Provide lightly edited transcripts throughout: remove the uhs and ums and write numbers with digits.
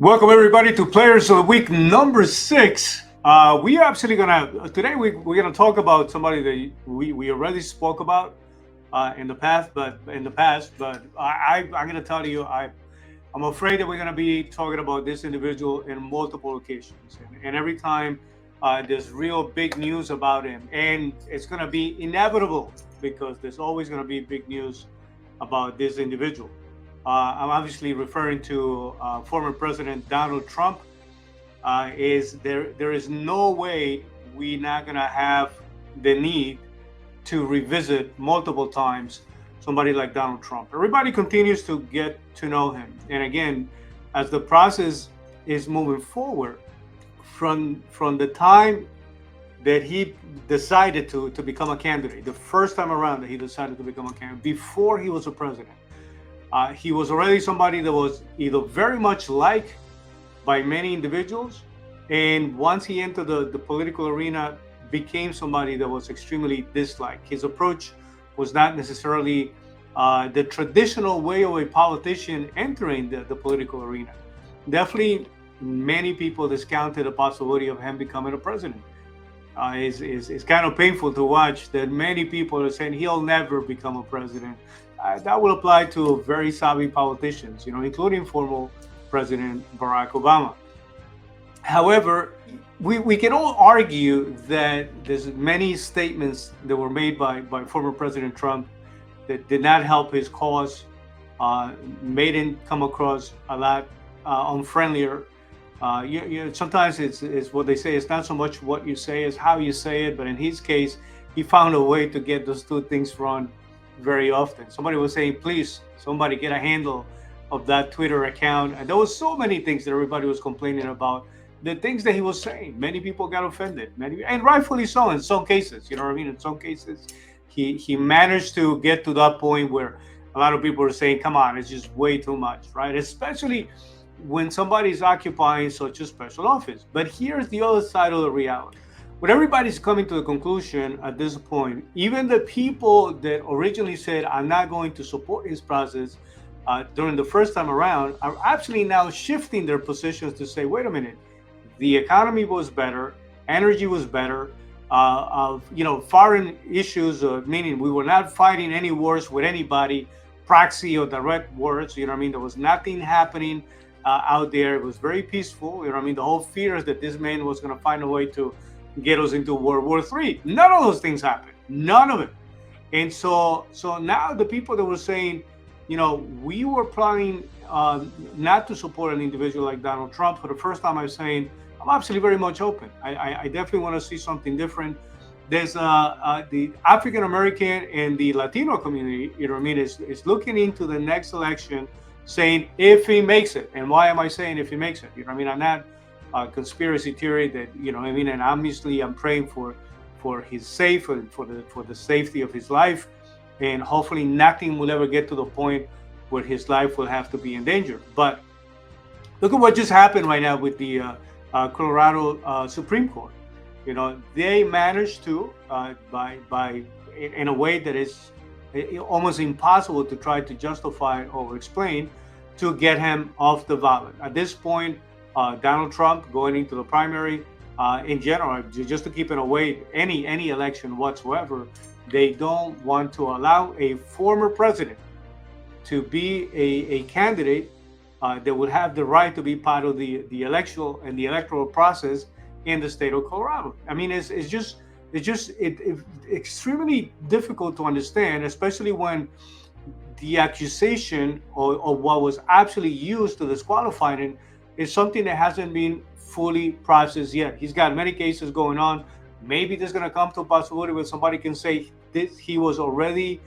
Welcome everybody to Players of the Week number 6. We are actually gonna today we're gonna talk about somebody that we already spoke about in the past, but I'm gonna tell you I'm afraid that we're gonna be talking about this individual in multiple occasions, and every time there's real big news about him, and it's gonna be inevitable because there's always gonna be big news about this individual. I'm obviously referring to former President Donald Trump. There is no way we're not gonna have the need to revisit multiple times somebody like Donald Trump. Everybody continues to get to know him, and again, as the process is moving forward, from the time that he decided to become a candidate, the first time around that he decided to become a candidate, before he was a president. He was already somebody that was either very much liked by many individuals, and once he entered the political arena, became somebody that was extremely disliked. His approach was not necessarily the traditional way of a politician entering the political arena. Definitely, many people discounted the possibility of him becoming a president. It's kind of painful to watch that many people are saying he'll never become a president. That will apply to very savvy politicians, including former President Barack Obama. However, we can all argue that there's many statements that were made by former President Trump that did not help his cause, made him come across a lot unfriendlier. Sometimes it's what they say. It's not so much what you say as how you say it. But in his case, he found a way to get those two things wrong very often. Somebody was saying, "Please, somebody get a handle of that Twitter account." And there was so many things that everybody was complaining about. The things that he was saying, many people got offended, and rightfully so in some cases. You know what I mean? In some cases, he managed to get to that point where a lot of people are saying, "Come on, it's just way too much," right? Especially when somebody's occupying such a special office. But here's the other side of the reality. When everybody's coming to the conclusion at this point, even the people that originally said, "I'm not going to support his process," during the first time around, are actually now shifting their positions to say, "Wait a minute, the economy was better, energy was better, foreign issues, meaning we were not fighting any wars with anybody, proxy or direct wars. You know what I mean? There was nothing happening out there. It was very peaceful. You know what I mean? The whole fear is that this man was going to find a way to get us into World War III. None of those things happened. None of it. And so now the people that were saying, we were planning not to support an individual like Donald Trump, for the first time I'm saying, I'm actually very much open. I definitely want to see something different. There's the African American and the Latino community, is looking into the next election saying if he makes it. And why am I saying if he makes it? I'm not conspiracy theory that and obviously I'm praying for his safe and for the safety of his life, and hopefully nothing will ever get to the point where his life will have to be in danger. But look at what just happened right now with the Colorado Supreme Court. They managed to by in a way that is almost impossible to try to justify or explain, to get him off the ballot. At this point, Donald Trump going into the primary, in general, just to keep it away any election whatsoever, they don't want to allow a former president to be a candidate that would have the right to be part of the electoral process in the state of Colorado. I mean, it's extremely difficult to understand, especially when the accusation or what was actually used to disqualify him is something that hasn't been fully processed yet. He's got many cases going on. Maybe there's going to come to a possibility where somebody can say this, he was already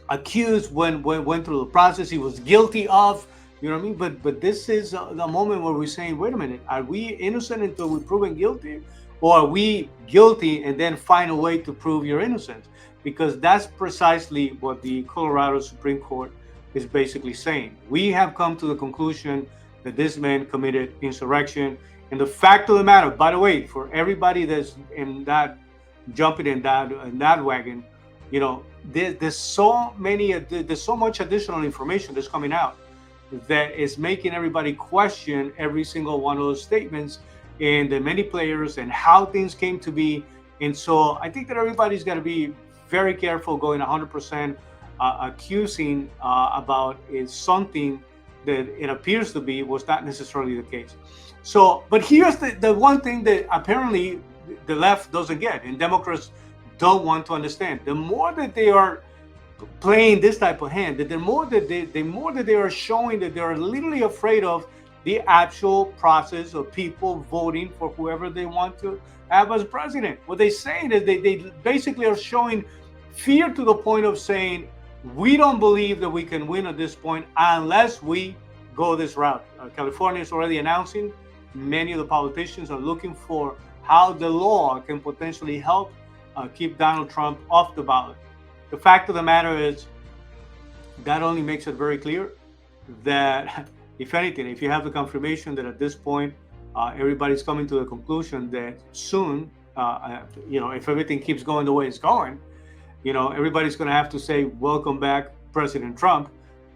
accused when went through the process, he was guilty of, you know what I mean? But this is the moment where we're saying, wait a minute, are we innocent until we're proven guilty? Or are we guilty and then find a way to prove your innocence? Because that's precisely what the Colorado Supreme Court is basically saying. We have come to the conclusion that this man committed insurrection. And the fact of the matter, by the way, for everybody that's in that jumping in that wagon, there's so much additional information that's coming out that is making everybody question every single one of those statements and the many players and how things came to be. And so I think that everybody's got to be very careful going 100% accusing about is something that it appears to be was not necessarily the case. So, but here's the one thing that apparently the left doesn't get and Democrats don't want to understand. The more that they are playing this type of hand, that the more that they are showing that they're literally afraid of the actual process of people voting for whoever they want to have as president. What they're saying is they basically are showing fear to the point of saying, we don't believe that we can win at this point unless we go this route. California is already announcing, many of the politicians are looking for how the law can potentially help keep Donald Trump off the ballot. The fact of the matter is, that only makes it very clear that, if anything, if you have the confirmation that at this point, everybody's coming to the conclusion that soon, if everything keeps going the way it's going, everybody's going to have to say, welcome back, President Trump.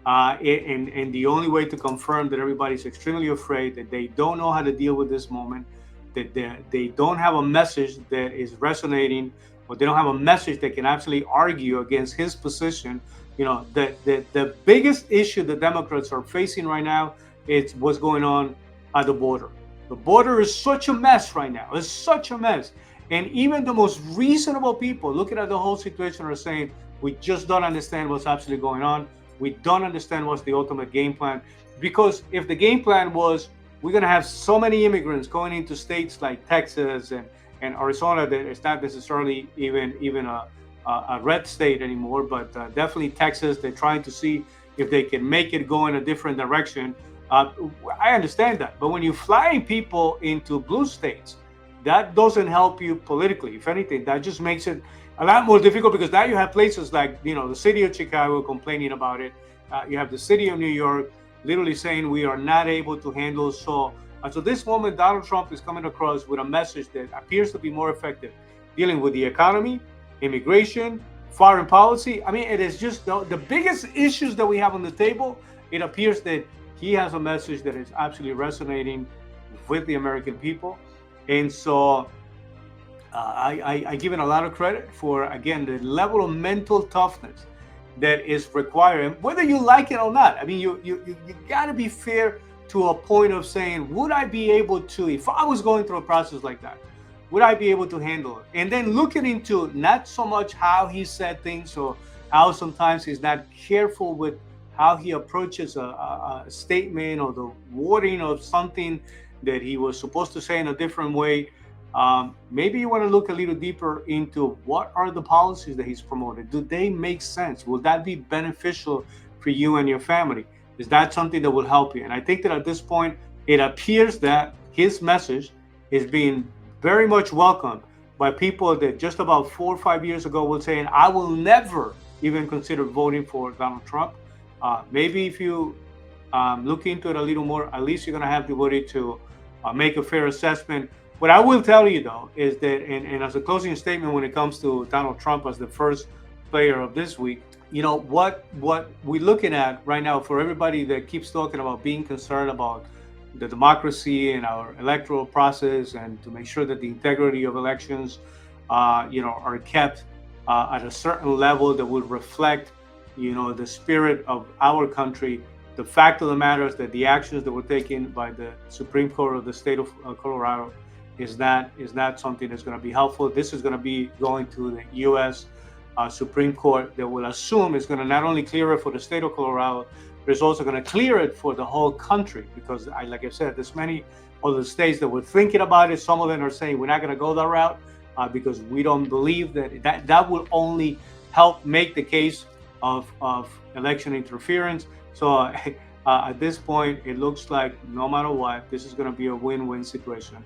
And the only way to confirm that everybody's extremely afraid, that they don't know how to deal with this moment, that they don't have a message that is resonating, or they don't have a message that can actually argue against his position. The biggest issue the Democrats are facing right now is what's going on at the border. The border is such a mess right now. It's such a mess. And even the most reasonable people looking at the whole situation are saying, we just don't understand what's actually going on. We don't understand what's the ultimate game plan. Because if the game plan was, we're going to have so many immigrants going into states like Texas and Arizona that it's not necessarily even a red state anymore, but definitely Texas. They're trying to see if they can make it go in a different direction. I understand that, but when you fly people into blue states, that doesn't help you politically. If anything, that just makes it a lot more difficult, because now you have places like the city of Chicago complaining about it. You have the city of New York literally saying we are not able to handle. So this moment, Donald Trump is coming across with a message that appears to be more effective, dealing with the economy, immigration, foreign policy. I mean, it is just the biggest issues that we have on the table. It appears that he has a message that is absolutely resonating with the American people. And so I give it a lot of credit for, again, the level of mental toughness that is required, whether you like it or not. I mean, you got to be fair to a point of saying, would I be able to, if I was going through a process like that, would I be able to handle it? And then looking into not so much how he said things, or how sometimes he's not careful with how he approaches a statement or the wording of something that he was supposed to say in a different way. Maybe you want to look a little deeper into what are the policies that he's promoted. Do they make sense? Will that be beneficial for you and your family? Is that something that will help you? And I think that at this point, it appears that his message is being very much welcomed by people that just about 4 or 5 years ago were saying, I will never even consider voting for Donald Trump. Maybe if you look into it a little more, at least you're going to have the ability to make a fair assessment. What I will tell you, though, is that, and as a closing statement when it comes to Donald Trump as the first player of this week, what we're looking at right now, for everybody that keeps talking about being concerned about the democracy and our electoral process, and to make sure that the integrity of elections, are kept at a certain level that will reflect, the spirit of our country. The fact of the matter is that the actions that were taken by the Supreme Court of the state of Colorado is not something that's going to be helpful. This is going to be going to the U.S. Supreme Court that will assume it's going to not only clear it for the state of Colorado, but it's also going to clear it for the whole country. Because, like I said, there's many other states that were thinking about it. Some of them are saying we're not going to go that route because we don't believe that will only help make the case of election interference. So at this point, it looks like no matter what, this is going to be a win-win situation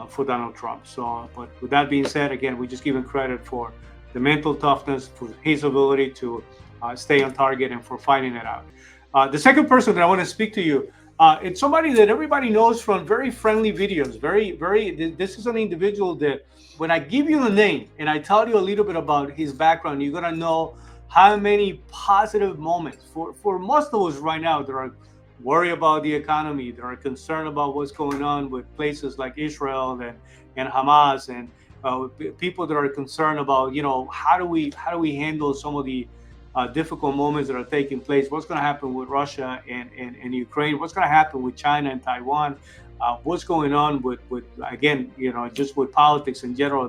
for Donald Trump. So, but with that being said, again, we just give him credit for the mental toughness, for his ability to stay on target, and for fighting it out. The second person that I want to speak to you, it's somebody that everybody knows from very friendly videos. This is an individual that when I give you the name and I tell you a little bit about his background, you're going to know how many positive moments for most of us right now that are worry about the economy, that are concerned about what's going on with places like Israel and Hamas, and people that are concerned about, how do we handle some of the difficult moments that are taking place. What's going to happen with Russia and Ukraine? What's going to happen with China and Taiwan? What's going on with again, just with politics in general?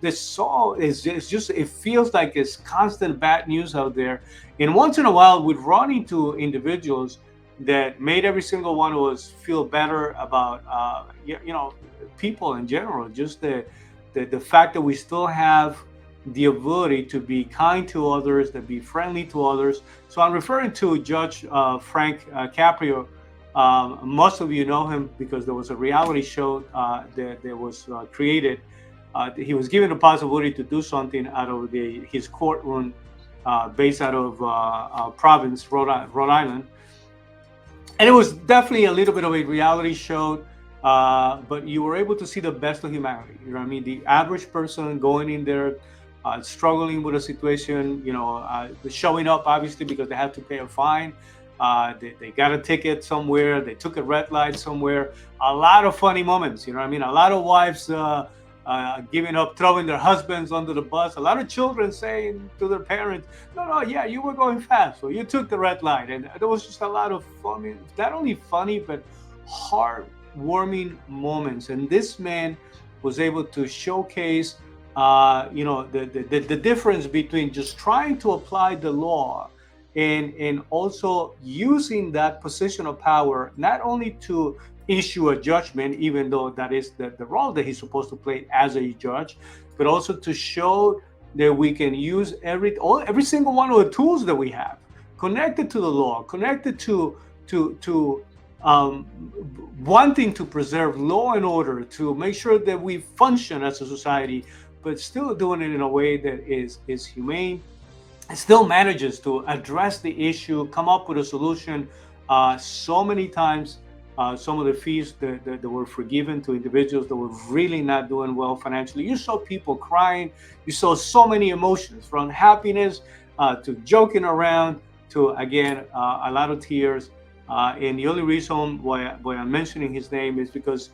This so is it's just it feels like it's constant bad news out there, and once in a while we'd run into individuals that made every single one of us feel better about people in general. Just the fact that we still have the ability to be kind to others, to be friendly to others. So I'm referring to Judge Frank Caprio. Most of you know him because there was a reality show that was created. He was given the possibility to do something out of his courtroom based out of Providence, Rhode Island. And it was definitely a little bit of a reality show, but you were able to see the best of humanity. You know what I mean? The average person going in there, struggling with a situation, showing up obviously because they have to pay a fine. They got a ticket somewhere. They took a red light somewhere. A lot of funny moments. You know what I mean? A lot of wives giving up, throwing their husbands under the bus. A lot of children saying to their parents, no, yeah, you were going fast, so you took the red light. And there was just a lot of funny, not only funny, but heartwarming moments. And this man was able to showcase, the difference between just trying to apply the law and also using that position of power, not only to issue a judgment, even though that is the role that he's supposed to play as a judge, but also to show that we can use every single one of the tools that we have connected to the law, connected to wanting to preserve law and order, to make sure that we function as a society, but still doing it in a way that is humane. It still manages to address the issue, come up with a solution. So many times, some of the fees that were forgiven to individuals that were really not doing well financially. You saw people crying. You saw so many emotions, from happiness to joking around to, again, a lot of tears. And the only reason why I'm mentioning his name is because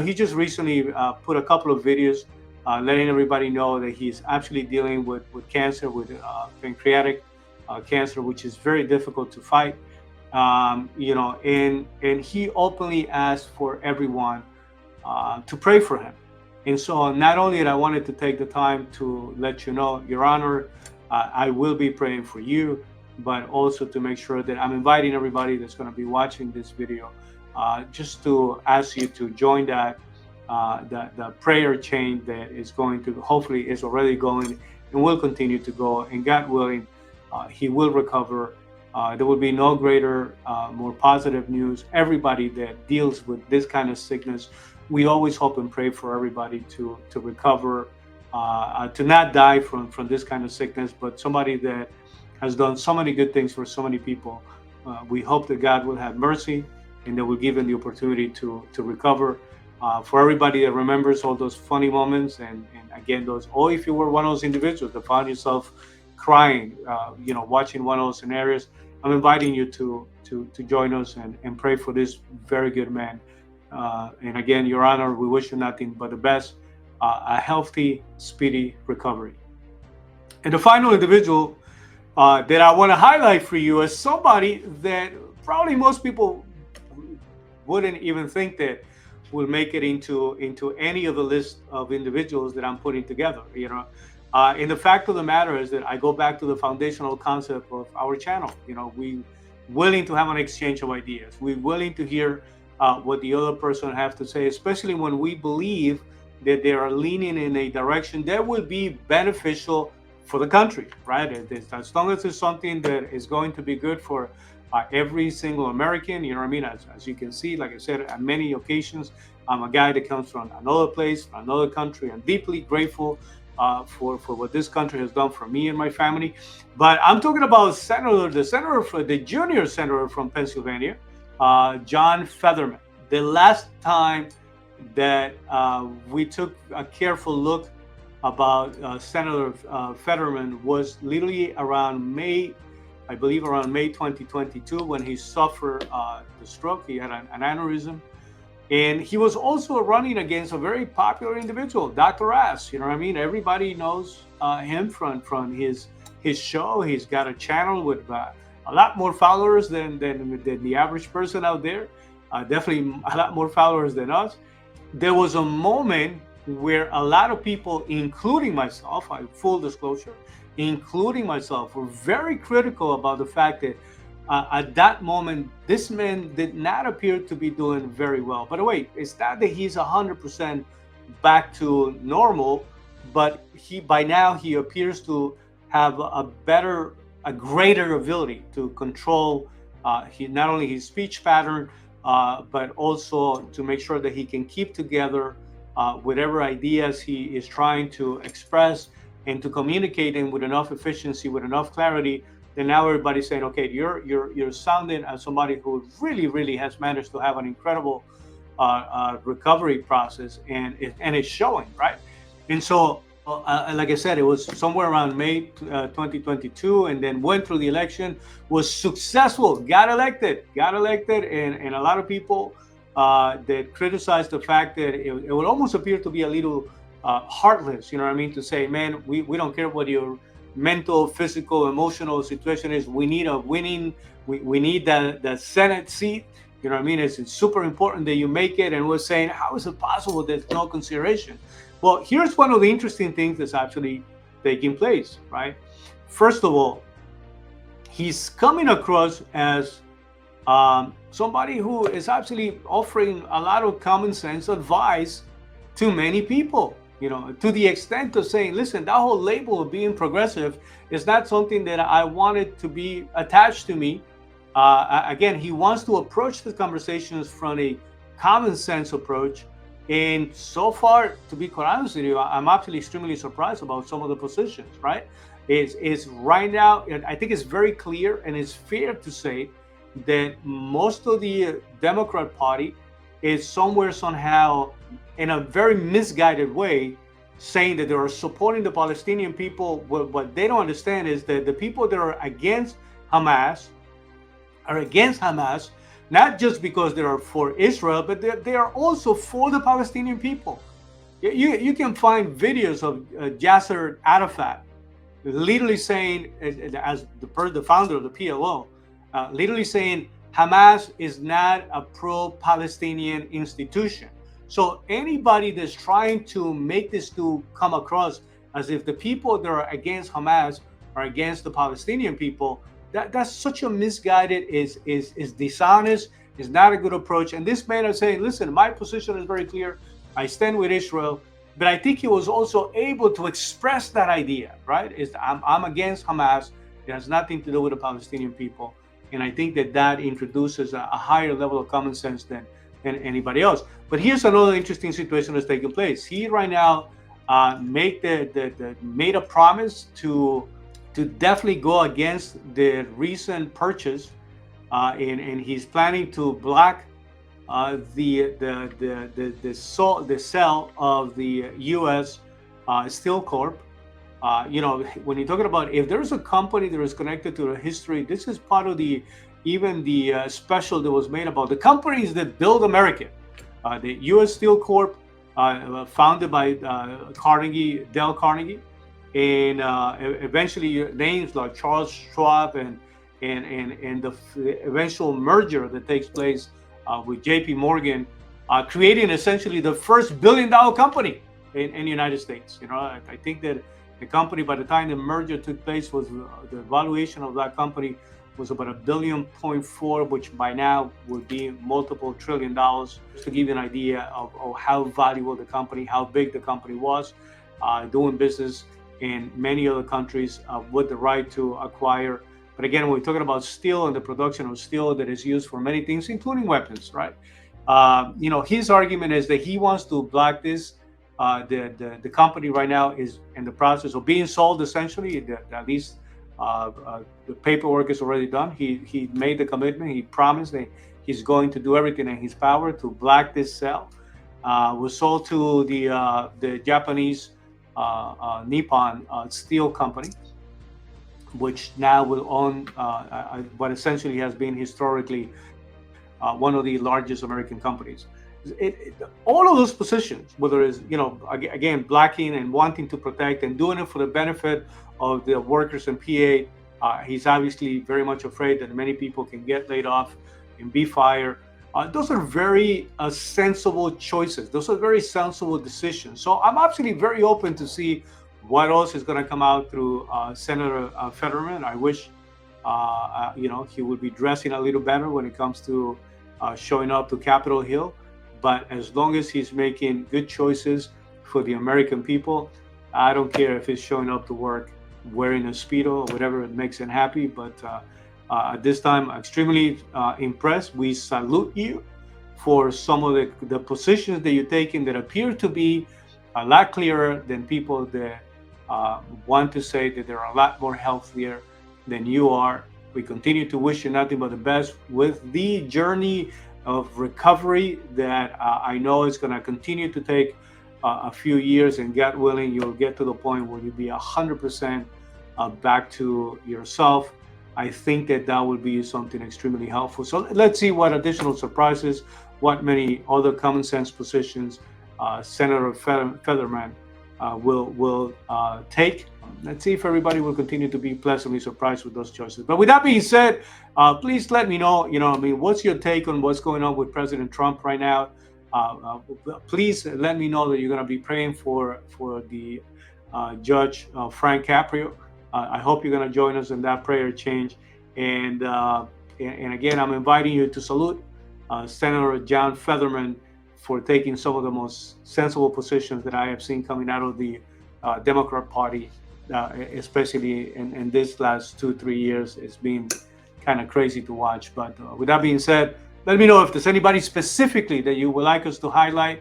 he just recently put a couple of videos letting everybody know that he's actually dealing with cancer, with pancreatic cancer, which is very difficult to fight. And he openly asked for everyone to pray for him. And so not only did I wanted to take the time to let you know, Your Honor, I will be praying for you, but also to make sure that I'm inviting everybody that's going to be watching this video just to ask you to join the prayer chain that is going to, hopefully is already going and will continue to go. And God willing, he will recover. There will be no greater, more positive news. Everybody that deals with this kind of sickness, we always hope and pray for everybody to recover, to not die from this kind of sickness, but somebody that has done so many good things for so many people. We hope that God will have mercy and that will give them the opportunity to recover. For everybody that remembers all those funny moments, and again, or if you were one of those individuals that found yourself crying, watching one of those scenarios, I'm inviting you to join us and pray for this very good man. And again, Your Honor, we wish you nothing but the best, a healthy, speedy recovery. And the final individual that I want to highlight for you is somebody that probably most people wouldn't even think that will make it into any of the list of individuals that I'm putting together. And the fact of the matter is that I go back to the foundational concept of our channel. We willing to have an exchange of ideas. We're willing to hear what the other person have to say, especially when we believe that they are leaning in a direction that will be beneficial for the country, right? As long as it's something that is going to be good for every single American, you know what I mean? As you can see, like I said, on many occasions, I'm a guy that comes from another place, from another country. I'm deeply grateful for what this country has done for me and my family. But I'm talking about the junior senator from Pennsylvania, John Fetterman. The last time that we took a careful look about Senator Fetterman was literally around May I believe around May 2022, when he suffered the stroke. He had an aneurysm. And he was also running against a very popular individual, Dr. Ass. You know what I mean? Everybody knows him from his show. He's got a channel with a lot more followers than the average person out there. Definitely a lot more followers than us. There was a moment where a lot of people, including myself, full disclosure, including myself, were very critical about the fact that at that moment, this man did not appear to be doing very well. By the way, it's not that he's 100% back to normal, but by now he appears to have a greater ability to control not only his speech pattern, but also to make sure that he can keep together whatever ideas he is trying to express and to communicate them with enough efficiency, with enough clarity. Then now everybody's saying, okay, you're sounding as somebody who really has managed to have an incredible recovery process, and it's showing, right? And so, like I said, it was somewhere around May 2022, and then went through the election, was successful, got elected, and a lot of people that criticized the fact that it would almost appear to be a little heartless, you know what I mean, to say, man, we don't care what your mental, physical, emotional situation is. We need a winning. We need that Senate seat. You know what I mean? It's super important that you make it. And we're saying, how is it possible there's no consideration? Well, here's one of the interesting things that's actually taking place, right? First of all, he's coming across as somebody who is actually offering a lot of common sense advice to many people. You know, to the extent of saying, listen, that whole label of being progressive is not something that I wanted to be attached to me. Again, he wants to approach the conversations from a common sense approach. And so far, to be quite honest with you, I'm actually extremely surprised about some of the positions, right? It's right now, I think it's very clear and it's fair to say that most of the Democrat Party is somewhere, somehow, in a very misguided way, saying that they are supporting the Palestinian people. What they don't understand is that the people that are against Hamas are against Hamas, not just because they are for Israel, but they are also for the Palestinian people. You can find videos of Yasser Arafat literally saying, as the founder of the PLO, literally saying, Hamas is not a pro-Palestinian institution. So anybody that's trying to make this to come across as if the people that are against Hamas are against the Palestinian people, that's such a misguided, is dishonest, is not a good approach. And this man is saying, listen, my position is very clear. I stand with Israel. But I think he was also able to express that idea, right? I'm against Hamas. It has nothing to do with the Palestinian people. And I think that introduces a higher level of common sense than anybody else. But here's another interesting situation that's taking place. He right now made a promise to definitely go against the recent purchase, and he's planning to block the sale of the U.S. Steel Corp. You know, when you're talking about, if there's a company that is connected to the history, this is part of the special that was made about the companies that build America. The U.S. Steel Corp, founded by Dale Carnegie, and eventually names like Charles Schwab and the eventual merger that takes place with J.P. Morgan, creating essentially the first billion-dollar company in the United States. You know, I think that the company, by the time the merger took place, was the valuation of that company was about $1.4 billion, which by now would be multiple $1 trillion. Just to give you an idea of how valuable the company, how big the company was, doing business in many other countries with the right to acquire. But again, we're talking about steel and the production of steel that is used for many things, including weapons, right? You know, his argument is that he wants to block this. The company right now is in the process of being sold, essentially. At least the paperwork is already done. He made the commitment. He promised that he's going to do everything in his power to block this sale. Was sold to the Japanese Nippon Steel Company, which now will own what essentially has been historically one of the largest American companies. All of those positions, whether it's, again, blacking and wanting to protect and doing it for the benefit of the workers in PA, he's obviously very much afraid that many people can get laid off and be fired. Those are very sensible choices. Those are very sensible decisions. So I'm absolutely very open to see what else is going to come out through Senator Fetterman. I wish, he would be dressing a little better when it comes to showing up to Capitol Hill. But as long as he's making good choices for the American people, I don't care if he's showing up to work wearing a Speedo or whatever makes him happy. But at this time, extremely impressed. We salute you for some of the positions that you're taking that appear to be a lot clearer than people that want to say that they're a lot more healthier than you are. We continue to wish you nothing but the best with the journey of recovery that I know is going to continue to take a few years, and God willing, you'll get to the point where you'll be 100% back to yourself. I think that would be something extremely helpful. So let's see what additional surprises, what many other common sense positions Senator Fetterman will take. Let's see if everybody will continue to be pleasantly surprised with those choices. But with that being said, please let me know, what's your take on what's going on with President Trump right now? Please let me know that you're going to be praying for the Judge Frank Caprio. I hope you're going to join us in that prayer change. And again, I'm inviting you to salute Senator John Fetterman for taking some of the most sensible positions that I have seen coming out of the Democrat Party, especially in this last 2-3 years. It's been kind of crazy to watch. But with that being said, let me know if there's anybody specifically that you would like us to highlight,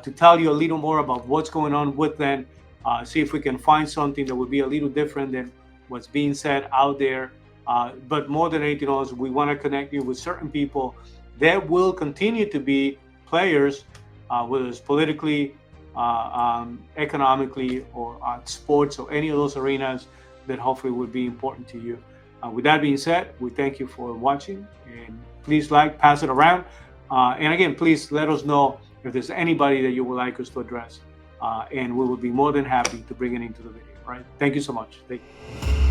to tell you a little more about what's going on with them. See if we can find something that would be a little different than what's being said out there. But more than anything else, we want to connect you with certain people that will continue to be players, whether it's politically, economically, or sports, or any of those arenas that hopefully would be important to you. With that being said, we thank you for watching, and please pass it around. And again, please let us know if there's anybody that you would like us to address. And we will be more than happy to bring it into the video. Right? Thank you so much. Thank you.